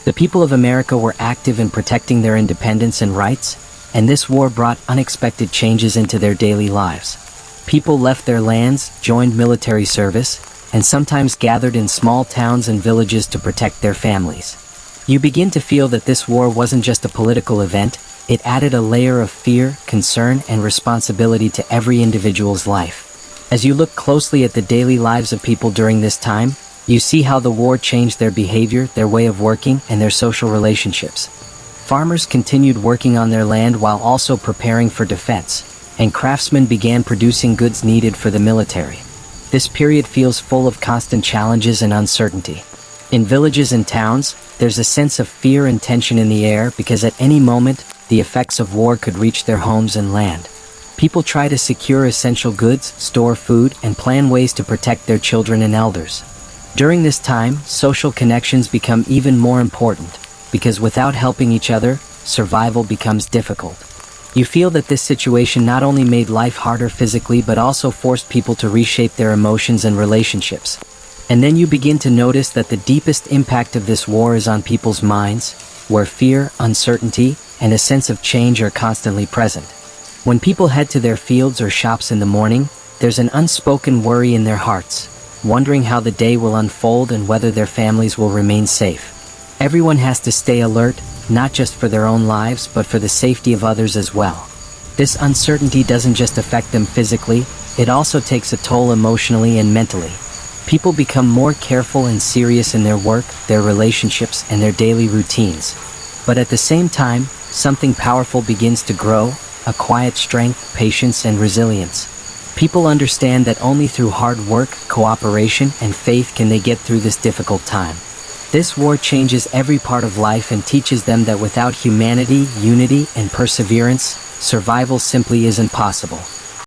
The people of America were active in protecting their independence and rights, and this war brought unexpected changes into their daily lives. People left their lands, joined military service, and sometimes gathered in small towns and villages to protect their families. You begin to feel that this war wasn't just a political event, it added a layer of fear, concern, and responsibility to every individual's life. As you look closely at the daily lives of people during this time, you see how the war changed their behavior, their way of working, and their social relationships. Farmers continued working on their land while also preparing for defense, and craftsmen began producing goods needed for the military. This period feels full of constant challenges and uncertainty. In villages and towns, there's a sense of fear and tension in the air because at any moment, the effects of war could reach their homes and land. People try to secure essential goods, store food, and plan ways to protect their children and elders. During this time, social connections become even more important, because without helping each other, survival becomes difficult. You feel that this situation not only made life harder physically but also forced people to reshape their emotions and relationships. And then you begin to notice that the deepest impact of this war is on people's minds, where fear, uncertainty, and a sense of change are constantly present. When people head to their fields or shops in the morning, there's an unspoken worry in their hearts, wondering how the day will unfold and whether their families will remain safe. Everyone has to stay alert, not just for their own lives but for the safety of others as well. This uncertainty doesn't just affect them physically, it also takes a toll emotionally and mentally. People become more careful and serious in their work, their relationships, and their daily routines. But at the same time, something powerful begins to grow, a quiet strength, patience, and resilience. People understand that only through hard work, cooperation, and faith can they get through this difficult time. This war changes every part of life and teaches them that without humanity, unity, and perseverance, survival simply isn't possible.